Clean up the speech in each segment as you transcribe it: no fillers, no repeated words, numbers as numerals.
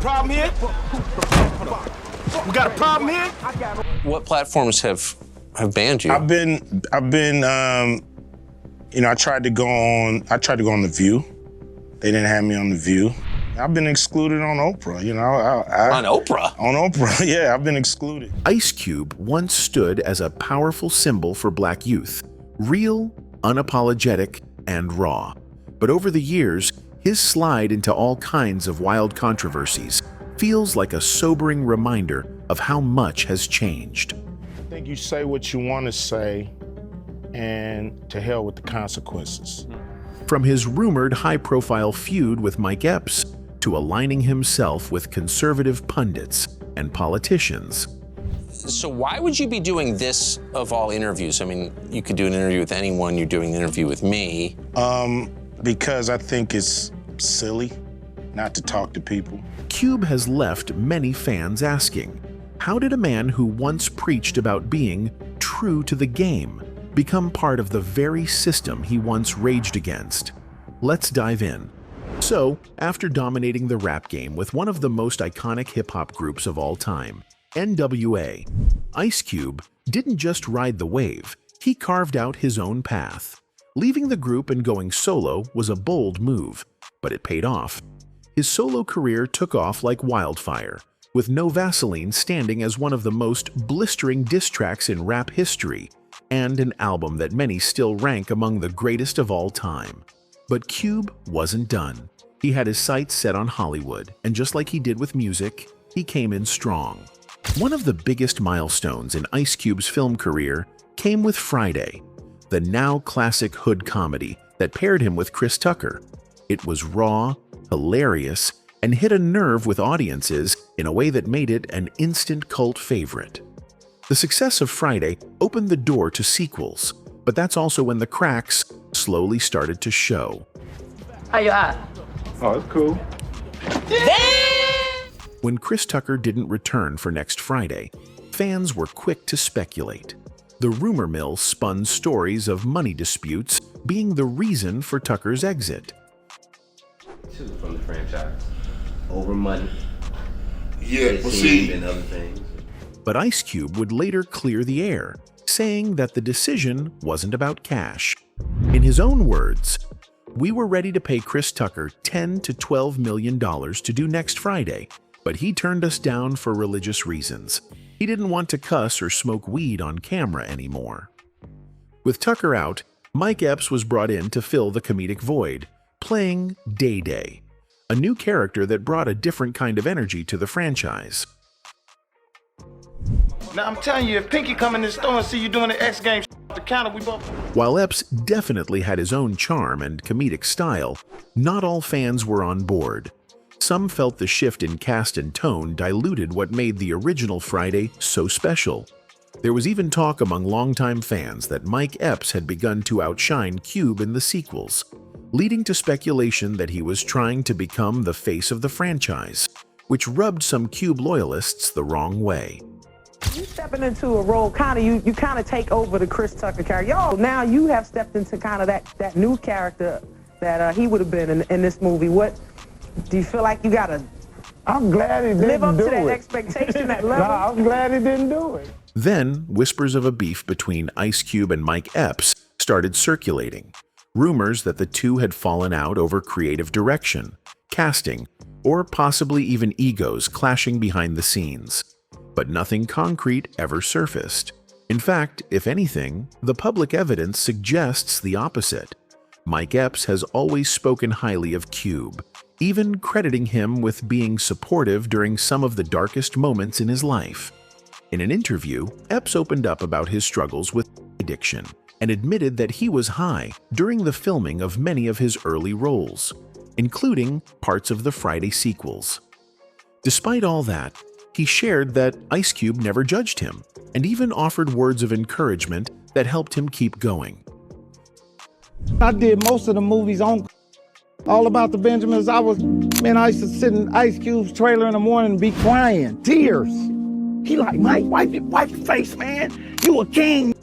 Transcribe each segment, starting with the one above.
problem here? We got a problem here? What platforms have banned you? I've been, you know, I tried to go on The View. They didn't have me on The View. I've been excluded on Oprah, you know. On Oprah? On Oprah, yeah, I've been excluded. Ice Cube once stood as a powerful symbol for black youth, real, unapologetic, and raw. But over the years, his slide into all kinds of wild controversies feels like a sobering reminder of how much has changed. I think you say what you want to say, and to hell with the consequences. From his rumored high-profile feud with Mike Epps to aligning himself with conservative pundits and politicians. So why would you be doing this of all interviews? I mean, you could do an interview with anyone, you're doing an interview with me. Because I think it's silly not to talk to people. Cube has left many fans asking, how did a man who once preached about being true to the game become part of the very system he once raged against? Let's dive in. So, after dominating the rap game with one of the most iconic hip-hop groups of all time, NWA, Ice Cube didn't just ride the wave, he carved out his own path. Leaving the group and going solo was a bold move, but it paid off. His solo career took off like wildfire, with No Vaseline standing as one of the most blistering diss tracks in rap history, and an album that many still rank among the greatest of all time. But Cube wasn't done. He had his sights set on Hollywood, and just like he did with music, he came in strong. One of the biggest milestones in Ice Cube's film career came with Friday, the now classic hood comedy that paired him with Chris Tucker. It was raw, hilarious, and hit a nerve with audiences in a way that made it an instant cult favorite. The success of Friday opened the door to sequels, but that's also when the cracks slowly started to show. How you at? Oh, it's cool. When Chris Tucker didn't return for next Friday, fans were quick to speculate. The rumor mill spun stories of money disputes being the reason for Tucker's exit. Two from the franchise. Over money. Yeah, well, see. And other things. But Ice Cube would later clear the air, saying that the decision wasn't about cash. In his own words, "We were ready to pay Chris Tucker $10 to $12 million to do next Friday, but he turned us down for religious reasons. He didn't want to cuss or smoke weed on camera anymore." With Tucker out, Mike Epps was brought in to fill the comedic void, playing Day Day, a new character that brought a different kind of energy to the franchise. Now I'm telling you, if Pinky come in this store and see you doing the X Games the counter, we both... While Epps definitely had his own charm and comedic style, not all fans were on board. Some felt the shift in cast and tone diluted what made the original Friday so special. There was even talk among longtime fans that Mike Epps had begun to outshine Cube in the sequels, leading to speculation that he was trying to become the face of the franchise, which rubbed some Cube loyalists the wrong way. You stepping into a role, you kind of take over the Chris Tucker character. Yo, now you have stepped into kind of that new character that he would have been in this movie. What do you feel like you gotta? I'm glad he didn't live up do to that it. expectation, that level. No, I'm glad he didn't do it. Then, whispers of a beef between Ice Cube and Mike Epps started circulating. Rumors that the two had fallen out over creative direction, casting, or possibly even egos clashing behind the scenes. But nothing concrete ever surfaced. In fact, if anything, the public evidence suggests the opposite. Mike Epps has always spoken highly of Cube, even crediting him with being supportive during some of the darkest moments in his life. In an interview, Epps opened up about his struggles with addiction and admitted that he was high during the filming of many of his early roles, including parts of the Friday sequels. Despite all that, he shared that Ice Cube never judged him and even offered words of encouragement that helped him keep going. I did most of the movies on All About the Benjamins. I used to sit in Ice Cube's trailer in the morning and be crying, tears. He like, Mike, wipe your face, man. You a king.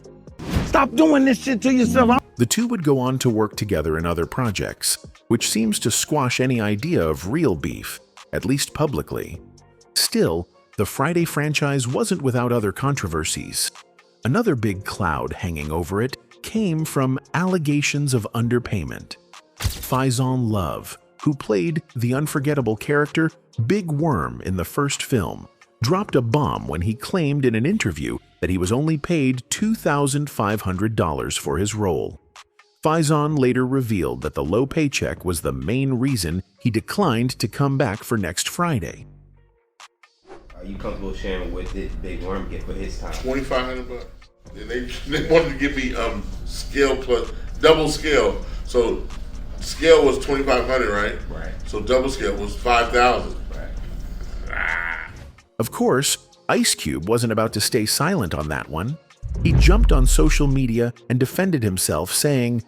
Stop doing this shit to yourself. The two would go on to work together in other projects, which seems to squash any idea of real beef, at least publicly. Still, the Friday franchise wasn't without other controversies. Another big cloud hanging over it came from allegations of underpayment. Faizon Love, who played the unforgettable character Big Worm in the first film, dropped a bomb when he claimed in an interview that he was only paid $2,500 for his role. Faizon later revealed that the low paycheck was the main reason he declined to come back for next Friday. Are you comfortable sharing what did Big Worm get for his time? $2,500. And they wanted to give me scale plus double scale. So scale was $2,500, right? Right. So double scale was $5,000. Right. Of course, Ice Cube wasn't about to stay silent on that one. He jumped on social media and defended himself, saying,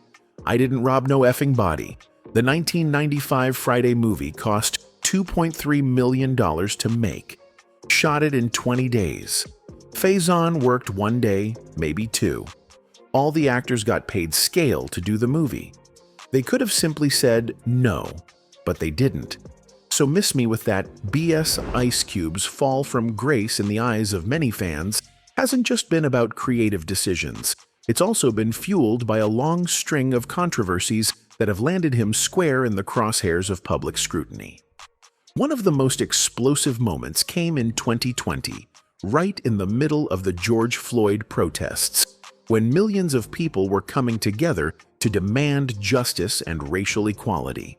"I didn't rob no effing body. The 1995 Friday movie cost $2.3 million to make. Shot it in 20 days. Faizon worked 1 day, maybe 2. All the actors got paid scale to do the movie. They could have simply said no, but they didn't. So miss me with that BS." Ice Cube's fall from grace in the eyes of many fans hasn't just been about creative decisions. It's also been fueled by a long string of controversies that have landed him square in the crosshairs of public scrutiny. One of the most explosive moments came in 2020, right in the middle of the George Floyd protests, when millions of people were coming together to demand justice and racial equality.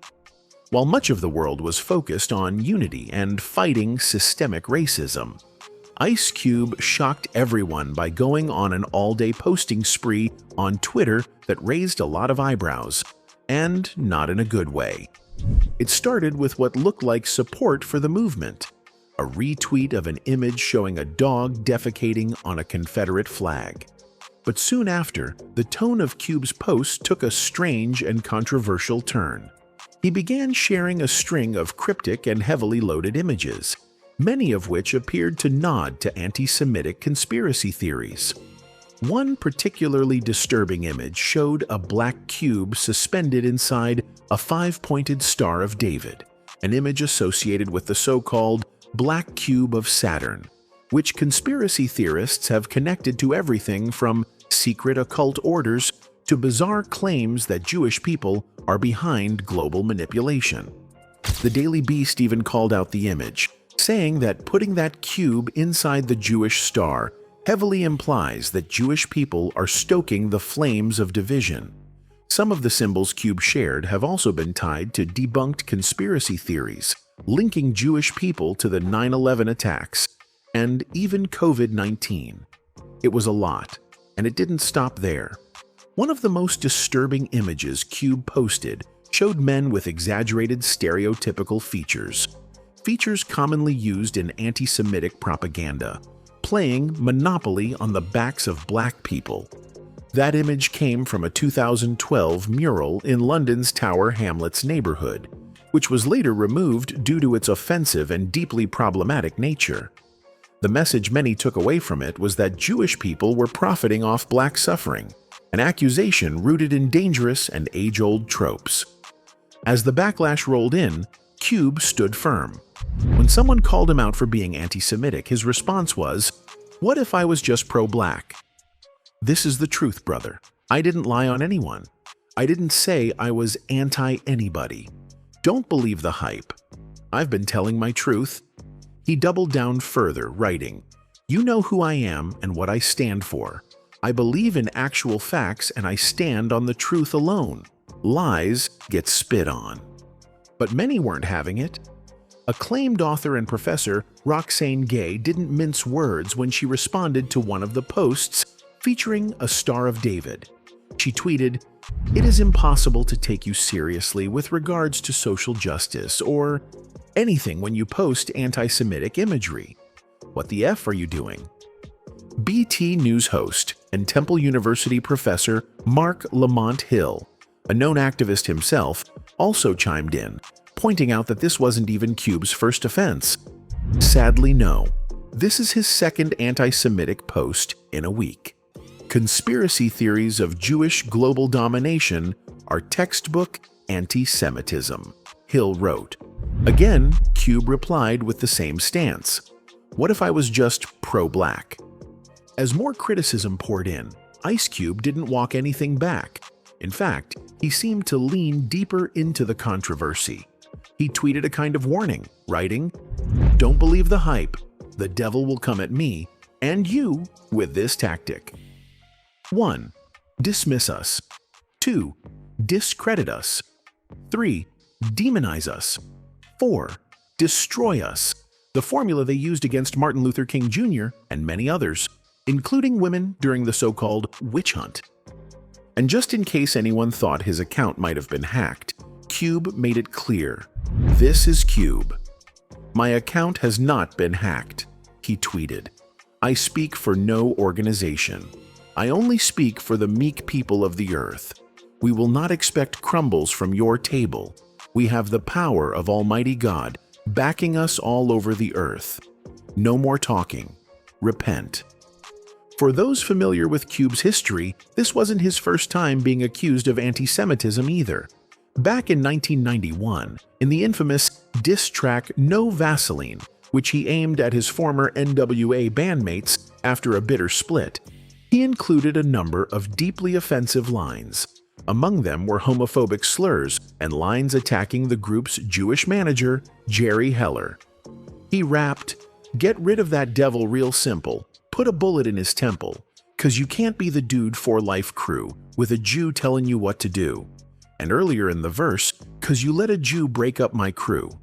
While much of the world was focused on unity and fighting systemic racism, Ice Cube shocked everyone by going on an all-day posting spree on Twitter that raised a lot of eyebrows, and not in a good way. It started with what looked like support for the movement, a retweet of an image showing a dog defecating on a Confederate flag. But soon after, the tone of Cube's post took a strange and controversial turn. He began sharing a string of cryptic and heavily loaded images, many of which appeared to nod to anti-Semitic conspiracy theories. One particularly disturbing image showed a black cube suspended inside a 5-pointed Star of David, an image associated with the so-called Black Cube of Saturn, which conspiracy theorists have connected to everything from secret occult orders to bizarre claims that Jewish people are behind global manipulation. The Daily Beast even called out the image, saying that putting that cube inside the Jewish star heavily implies that Jewish people are stoking the flames of division. Some of the symbols Cube shared have also been tied to debunked conspiracy theories, linking Jewish people to the 9/11 attacks, and even COVID-19. It was a lot, and it didn't stop there. One of the most disturbing images Cube posted showed men with exaggerated stereotypical features commonly used in anti-Semitic propaganda, playing Monopoly on the backs of black people. That image came from a 2012 mural in London's Tower Hamlets neighborhood, which was later removed due to its offensive and deeply problematic nature. The message many took away from it was that Jewish people were profiting off black suffering, an accusation rooted in dangerous and age-old tropes. As the backlash rolled in, Cube stood firm. When someone called him out for being anti-Semitic, his response was, "What if I was just pro-black?" "This is the truth, brother. I didn't lie on anyone. I didn't say I was anti-anybody. Don't believe the hype. I've been telling my truth." He doubled down further, writing, "You know who I am and what I stand for. I believe in actual facts and I stand on the truth alone. Lies get spit on." But many weren't having it. Acclaimed author and professor Roxane Gay didn't mince words when she responded to one of the posts featuring a Star of David. She tweeted, "It is impossible to take you seriously with regards to social justice or anything when you post anti-Semitic imagery. What the F are you doing?" BT News host and Temple University professor Mark Lamont Hill, a known activist himself, also chimed in, pointing out that this wasn't even Cube's first offense. Sadly, no. This is his second anti-Semitic post in a week. Conspiracy theories of Jewish global domination are textbook anti-Semitism, Hill wrote. Again, Cube replied with the same stance. What if I was just pro-black? As more criticism poured in, Ice Cube didn't walk anything back. In fact, he seemed to lean deeper into the controversy. He tweeted a kind of warning, writing, "Don't believe the hype. The devil will come at me and you with this tactic. 1. Dismiss us. 2. Discredit us. 3. Demonize us. 4. Destroy us. The formula they used against Martin Luther King Jr. and many others, including women during the so-called witch hunt. And just in case anyone thought his account might have been hacked, Cube made it clear. This is Cube. My account has not been hacked, he tweeted. I speak for no organization. I only speak for the meek people of the earth. We will not expect crumbles from your table. We have the power of Almighty God backing us all over the earth. No more talking. Repent. For those familiar with Cube's history, this wasn't his first time being accused of anti-Semitism either. Back in 1991, in the infamous diss track No Vaseline, which he aimed at his former NWA bandmates after a bitter split, he included a number of deeply offensive lines. Among them were homophobic slurs and lines attacking the group's Jewish manager, Jerry Heller. He rapped, "Get rid of that devil real simple, put a bullet in his temple, 'cause you can't be the dude for life crew with a Jew telling you what to do." And earlier in the verse, "'cause you let a Jew break up my crew."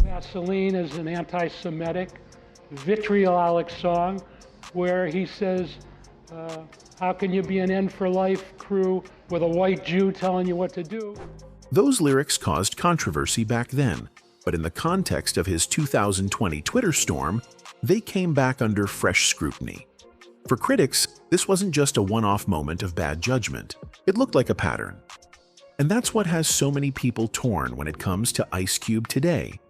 Vaseline is an anti-Semitic, vitriolic song where he says, how can you be an end-for-life crew with a white Jew telling you what to do? Those lyrics caused controversy back then, but in the context of his 2020 Twitter storm, they came back under fresh scrutiny. For critics, this wasn't just a one-off moment of bad judgment. It looked like a pattern. And that's what has so many people torn when it comes to Ice Cube today.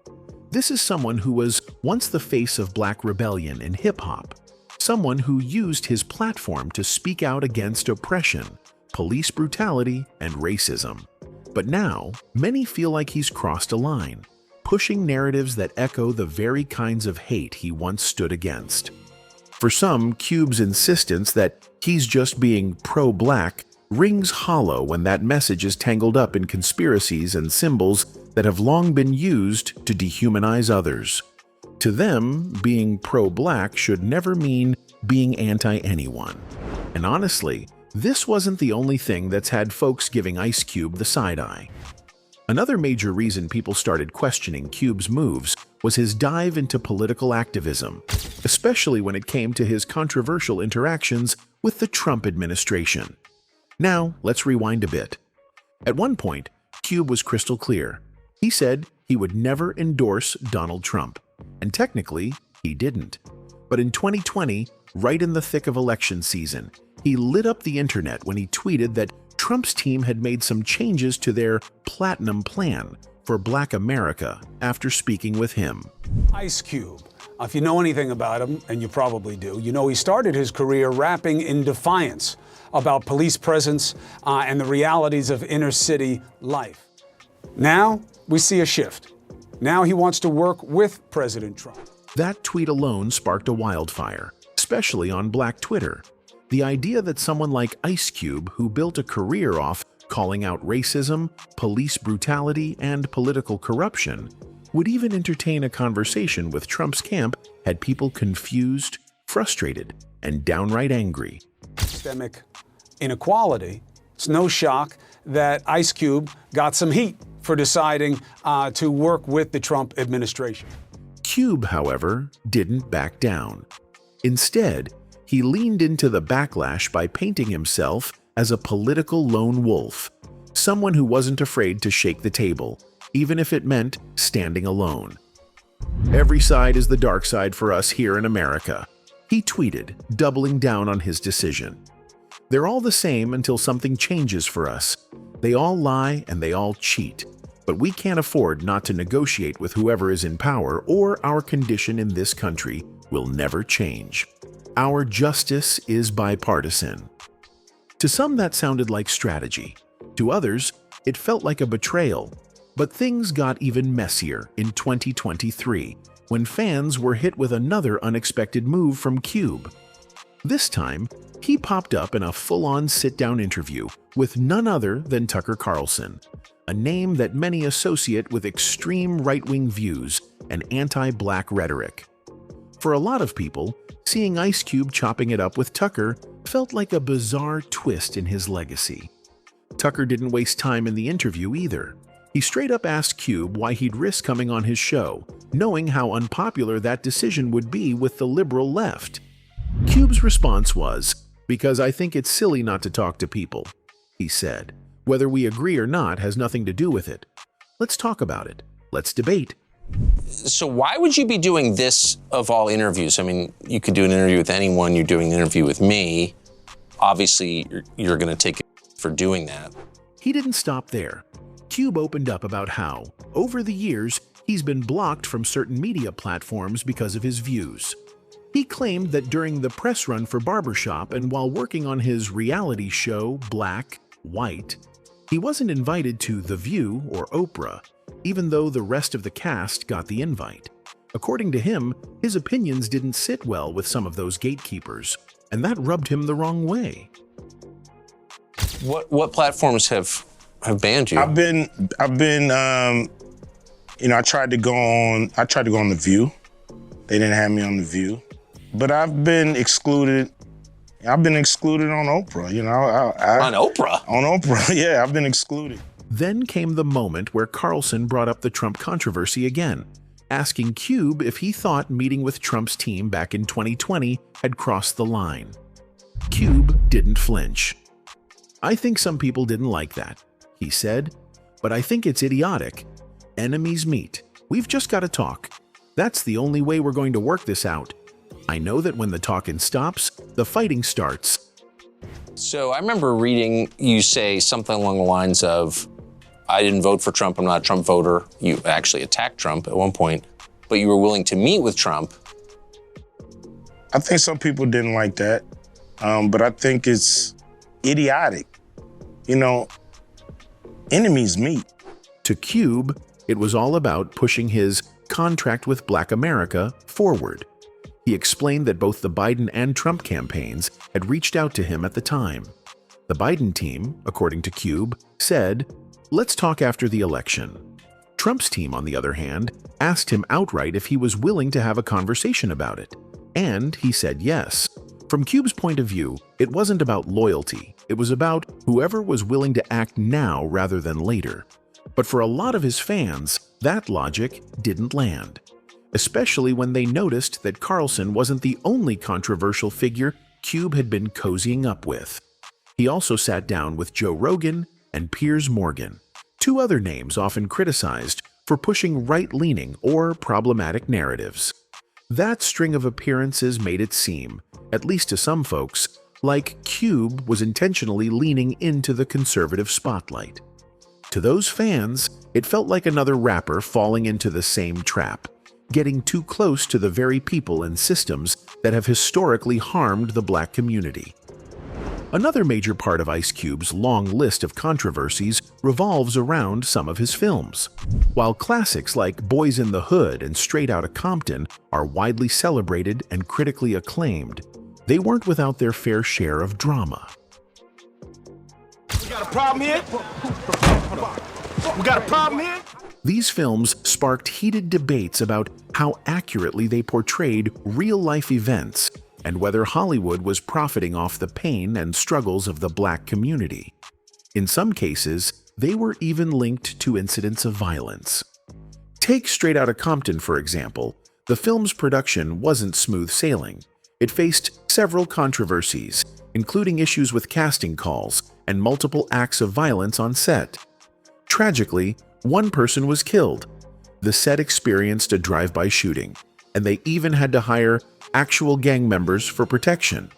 This is someone who was once the face of Black rebellion in hip-hop, someone who used his platform to speak out against oppression, police brutality, and racism. But now, many feel like he's crossed a line, pushing narratives that echo the very kinds of hate he once stood against. For some, Cube's insistence that he's just being pro-black rings hollow when that message is tangled up in conspiracies and symbols that have long been used to dehumanize others. To them, being pro-black should never mean being anti-anyone. And honestly, this wasn't the only thing that's had folks giving Ice Cube the side-eye. Another major reason people started questioning Cube's moves was his dive into political activism, especially when it came to his controversial interactions with the Trump administration. Now, let's rewind a bit. At one point, Cube was crystal clear. He said he would never endorse Donald Trump, and technically, he didn't. But in 2020, right in the thick of election season, he lit up the internet when he tweeted that Trump's team had made some changes to their Platinum Plan for Black America after speaking with him. Ice Cube. If you know anything about him, and you probably do, you know he started his career rapping in defiance about police presence and the realities of inner city life. Now, we see a shift. Now he wants to work with President Trump. That tweet alone sparked a wildfire, especially on Black Twitter. The idea that someone like Ice Cube, who built a career off calling out racism, police brutality, and political corruption, would even entertain a conversation with Trump's camp had people confused, frustrated, and downright angry. Systemic inequality. It's no shock that Ice Cube got some heat for deciding to work with the Trump administration. Cube, however, didn't back down. Instead, he leaned into the backlash by painting himself as a political lone wolf, someone who wasn't afraid to shake the table, even if it meant standing alone. "Every side is the dark side for us here in America," he tweeted, doubling down on his decision. "They're all the same until something changes for us. They all lie and they all cheat. But we can't afford not to negotiate with whoever is in power, or our condition in this country will never change. Our justice is bipartisan." To some, that sounded like strategy. To others, it felt like a betrayal. But things got even messier in 2023 when fans were hit with another unexpected move from Cube. This time, he popped up in a full-on sit-down interview with none other than Tucker Carlson, a name that many associate with extreme right-wing views and anti-black rhetoric. For a lot of people, seeing Ice Cube chopping it up with Tucker felt like a bizarre twist in his legacy. Tucker didn't waste time in the interview either. He straight up asked Cube why he'd risk coming on his show, knowing how unpopular that decision would be with the liberal left. Cube's response was, "Because I think it's silly not to talk to people," he said. "Whether we agree or not has nothing to do with it. Let's talk about it. Let's debate." So why would you be doing this of all interviews? I mean, you could do an interview with anyone. You're doing an interview with me. Obviously, you're going to take it for doing that. He didn't stop there. Cube opened up about how, over the years, he's been blocked from certain media platforms because of his views. He claimed that during the press run for Barbershop and while working on his reality show, Black, White, he wasn't invited to The View or Oprah, even though the rest of the cast got the invite. According to him, his opinions didn't sit well with some of those gatekeepers, and that rubbed him the wrong way. What platforms have banned you? I tried to go on The View. They didn't have me on The View. But I've been excluded. I've been excluded on Oprah, On Oprah? On Oprah, yeah, I've been excluded. Then came the moment where Carlson brought up the Trump controversy again, asking Cube if he thought meeting with Trump's team back in 2020 had crossed the line. Cube didn't flinch. "I think some people didn't like that," he said, "but I think it's idiotic. Enemies meet. We've just got to talk. That's the only way we're going to work this out. I know that when the talking stops, the fighting starts." So I remember reading you say something along the lines of, "I didn't vote for Trump, I'm not a Trump voter." You actually attacked Trump at one point, but you were willing to meet with Trump. I think some people didn't like that, but I think it's idiotic. Enemies meet. To Cube, it was all about pushing his contract with Black America forward. He explained that both the Biden and Trump campaigns had reached out to him at the time. The Biden team, according to Cube, said, "Let's talk after the election." Trump's team, on the other hand, asked him outright if he was willing to have a conversation about it. And he said yes. From Cube's point of view, it wasn't about loyalty. It was about whoever was willing to act now rather than later. But for a lot of his fans, that logic didn't land, especially when they noticed that Carlson wasn't the only controversial figure Cube had been cozying up with. He also sat down with Joe Rogan and Piers Morgan, two other names often criticized for pushing right-leaning or problematic narratives. That string of appearances made it seem, at least to some folks, like Cube was intentionally leaning into the conservative spotlight. To those fans, it felt like another rapper falling into the same trap, getting too close to the very people and systems that have historically harmed the Black community. Another major part of Ice Cube's long list of controversies revolves around some of his films. While classics like Boys in the Hood and Straight Outta Compton are widely celebrated and critically acclaimed, they weren't without their fair share of drama. We got a problem here? We got a problem here? These films sparked heated debates about how accurately they portrayed real-life events and whether Hollywood was profiting off the pain and struggles of the Black community. In some cases, they were even linked to incidents of violence. Take Straight Outta Compton, for example. The film's production wasn't smooth sailing. It faced several controversies, including issues with casting calls and multiple acts of violence on set. Tragically, one person was killed. The set experienced a drive-by shooting, and they even had to hire actual gang members for protection.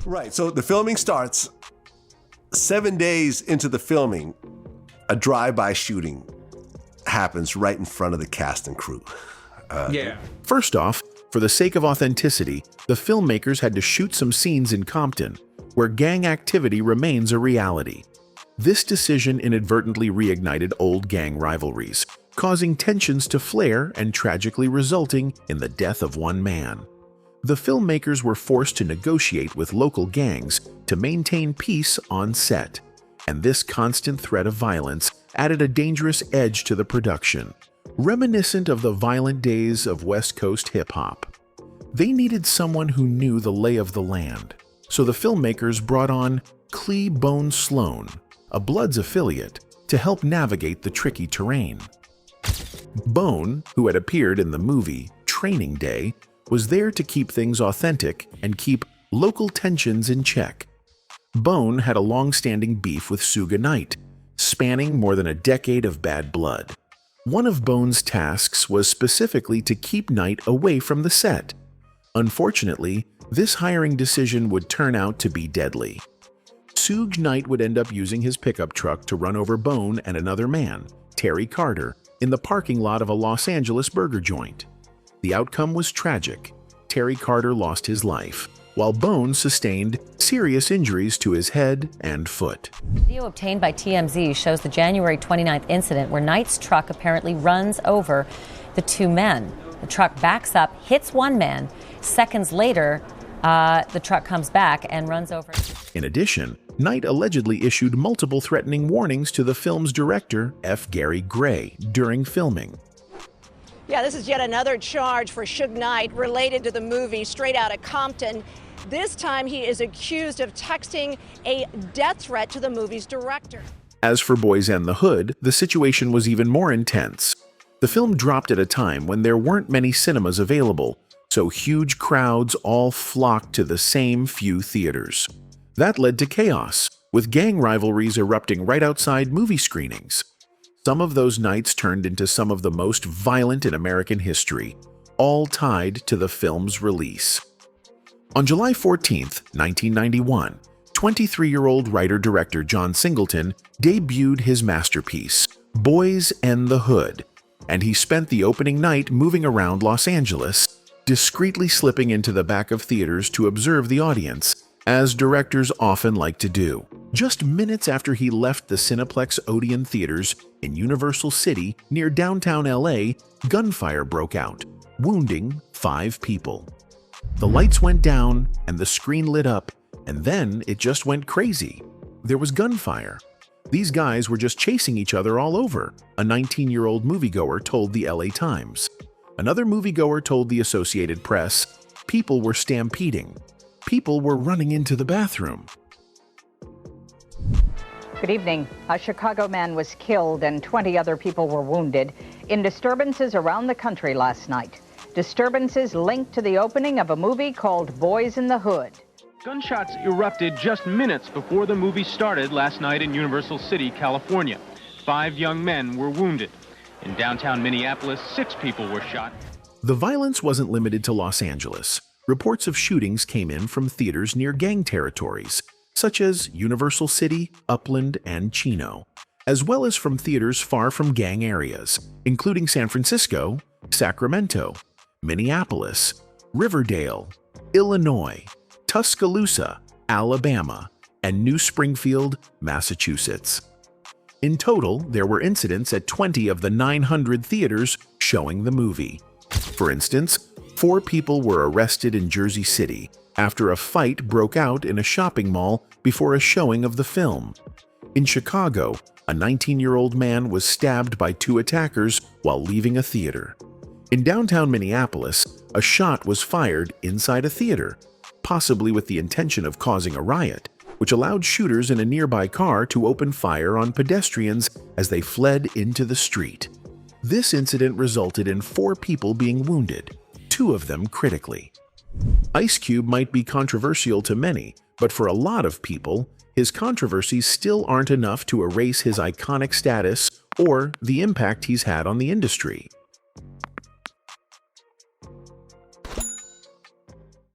Right, so the filming starts. 7 days into the filming, a drive-by shooting happens right in front of the cast and crew. First off, for the sake of authenticity, the filmmakers had to shoot some scenes in Compton, where gang activity remains a reality. This decision inadvertently reignited old gang rivalries, causing tensions to flare and tragically resulting in the death of one man. The filmmakers were forced to negotiate with local gangs to maintain peace on set, and this constant threat of violence added a dangerous edge to the production, reminiscent of the violent days of West Coast hip-hop. They needed someone who knew the lay of the land, so the filmmakers brought on Clee Bone Sloan, a Bloods affiliate, to help navigate the tricky terrain. Bone, who had appeared in the movie Training Day, was there to keep things authentic and keep local tensions in check. Bone had a long-standing beef with Suge Knight, spanning more than a decade of bad blood. One of Bone's tasks was specifically to keep Knight away from the set. Unfortunately, this hiring decision would turn out to be deadly. Suge Knight would end up using his pickup truck to run over Bone and another man, Terry Carter, in the parking lot of a Los Angeles burger joint. The outcome was tragic. Terry Carter lost his life, while Bone sustained serious injuries to his head and foot. Video obtained by TMZ shows the January 29th incident where Knight's truck apparently runs over the two men. The truck backs up, hits one man. Seconds later, the truck comes back and runs over. In addition, Knight allegedly issued multiple threatening warnings to the film's director, F. Gary Gray, during filming. Yeah, this is yet another charge for Suge Knight related to the movie Straight Outta Compton. This time he is accused of texting a death threat to the movie's director. As for Boys and the Hood, the situation was even more intense. The film dropped at a time when there weren't many cinemas available, so huge crowds all flocked to the same few theaters. That led to chaos, with gang rivalries erupting right outside movie screenings. Some of those nights turned into some of the most violent in American history, all tied to the film's release. On July 14, 1991, 23-year-old writer-director John Singleton debuted his masterpiece, Boys and the Hood, and he spent the opening night moving around Los Angeles, discreetly slipping into the back of theaters to observe the audience, as directors often like to do. Just minutes after he left the Cineplex Odeon theaters in Universal City near downtown LA, gunfire broke out, wounding 5 people. The lights went down and the screen lit up, and then it just went crazy. There was gunfire. These guys were just chasing each other all over, a 19-year-old moviegoer told the LA Times. Another moviegoer told the Associated Press, people were stampeding. People were running into the bathroom. Good evening. A Chicago man was killed and 20 other people were wounded in disturbances around the country last night. Disturbances linked to the opening of a movie called Boys in the Hood. Gunshots erupted just minutes before the movie started last night in Universal City, California. 5 young men were wounded. In downtown Minneapolis, 6 people were shot. The violence wasn't limited to Los Angeles. Reports of shootings came in from theaters near gang territories, such as Universal City, Upland, and Chino, as well as from theaters far from gang areas, including San Francisco, Sacramento, Minneapolis, Riverdale, Illinois, Tuscaloosa, Alabama, and New Springfield, Massachusetts. In total, there were incidents at 20 of the 900 theaters showing the movie. For instance, 4 people were arrested in Jersey City after a fight broke out in a shopping mall before a showing of the film. In Chicago, a 19-year-old man was stabbed by 2 attackers while leaving a theater. In downtown Minneapolis, a shot was fired inside a theater, possibly with the intention of causing a riot, which allowed shooters in a nearby car to open fire on pedestrians as they fled into the street. This incident resulted in 4 people being wounded, 2 of them critically. Ice Cube might be controversial to many, but for a lot of people, his controversies still aren't enough to erase his iconic status or the impact he's had on the industry.